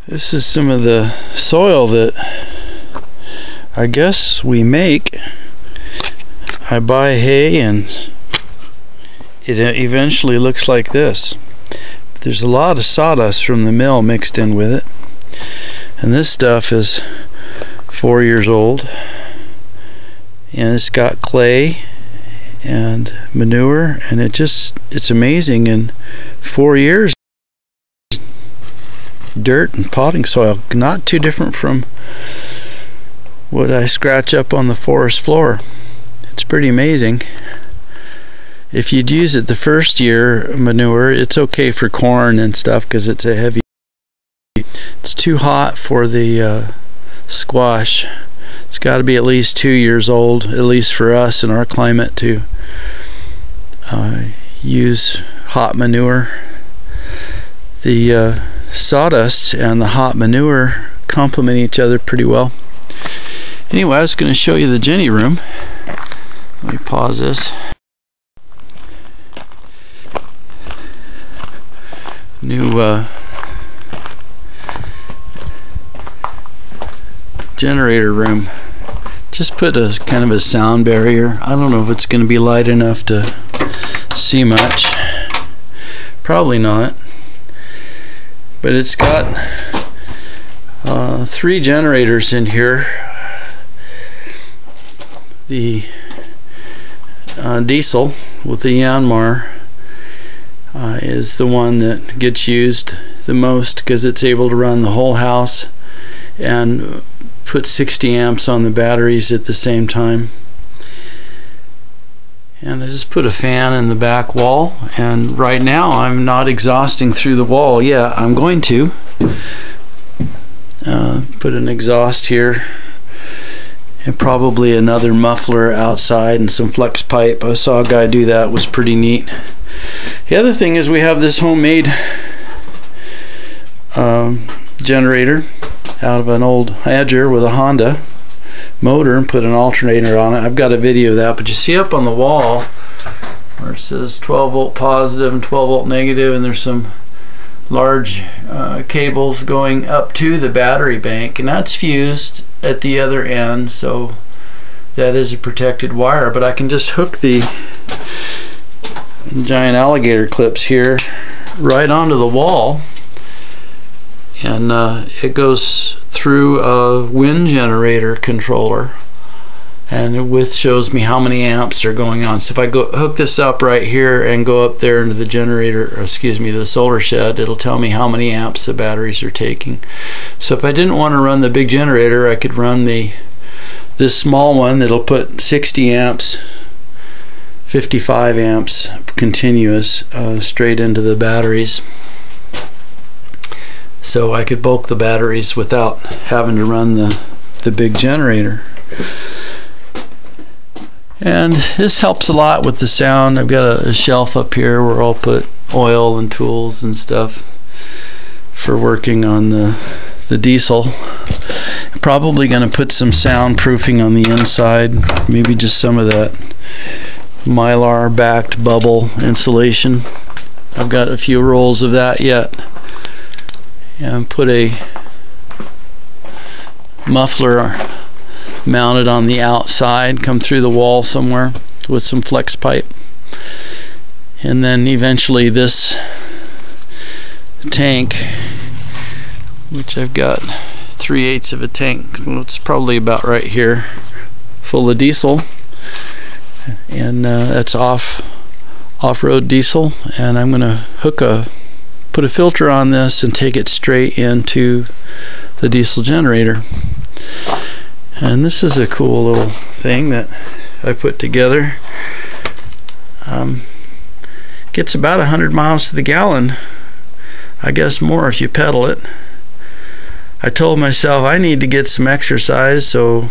This is some of the soil that I guess we make. I buy hay and it eventually looks like this. There's a lot of sawdust from the mill mixed in with it. And this stuff is 4 years old. And it's got clay and manure, and it's amazing. In 4 years, dirt and potting soil, not too different from what I scratch up on the forest floor. It's pretty amazing. If you'd use it the first year, manure, it's okay for corn and stuff because it's a heavy. It's too hot for the squash. It's got to be at least 2 years old, at least for us in our climate, to use hot manure. The sawdust and the hot manure complement each other pretty well. Anyway, I was going to show you the geny room. Let me pause this. New generator room. Just put a kind of a sound barrier. I don't know if it's going to be light enough to see much. Probably not. But it's got 3 generators in here. The diesel with the Yanmar is the one that gets used the most because it's able to run the whole house and put 60 amps on the batteries at the same time. And I just put a fan in the back wall, and right now I'm not exhausting through the wall yet. I'm going to put an exhaust here and probably another muffler outside and some flex pipe. I saw a guy do that. It was pretty neat. The other thing is we have this homemade generator out of an old Adger with a Honda motor and put an alternator on it. I've got a video of that, but you see up on the wall where it says 12 volt positive and 12 volt negative, and there's some large cables going up to the battery bank, and that's fused at the other end, so that is a protected wire. But I can just hook the giant alligator clips here right onto the wall, and it goes through a wind generator controller, and it shows me how many amps are going on. So if I go hook this up right here and go up there into the generator, or excuse me, the solar shed, it'll tell me how many amps the batteries are taking. So if I didn't want to run the big generator, I could run this small one that'll put 60 amps, 55 amps continuous straight into the batteries. So I could bulk the batteries without having to run the big generator. And this helps a lot with the sound. I've got a shelf up here where I'll put oil and tools and stuff for working on the diesel. I'm probably going to put some soundproofing on the inside, maybe just some of that Mylar backed bubble insulation. I've got a few rolls of that yet. And put a muffler mounted on the outside, come through the wall somewhere with some flex pipe, and then eventually this tank, which I've got 3/8 of a tank, it's probably about right here, full of diesel, and that's off-road diesel, and I'm going to put a filter on this and take it straight into the diesel generator. And this is a cool little thing that I put together. Gets about 100 miles to the gallon, I guess more if you pedal it. I told myself I need to get some exercise, so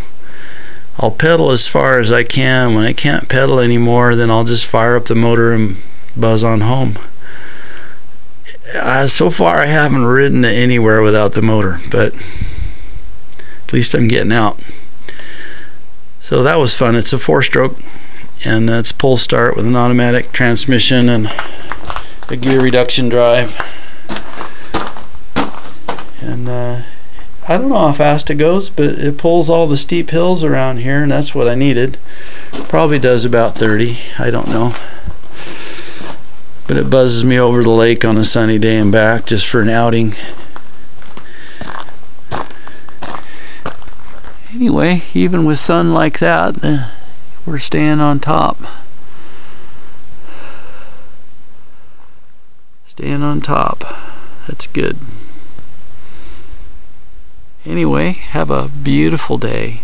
I'll pedal as far as I can. When I can't pedal anymore, then I'll just fire up the motor and buzz on home. So far I haven't ridden it anywhere without the motor, but at least I'm getting out. So that was fun. It's a 4-stroke, and that's pull start with an automatic transmission and a gear reduction drive. And I don't know how fast it goes, but it pulls all the steep hills around here, and that's what I needed. Probably does about 30, I don't know. But it buzzes me over the lake on a sunny day and back just for an outing. Anyway, even with sun like that, we're staying on top. Staying on top. That's good. Anyway, have a beautiful day.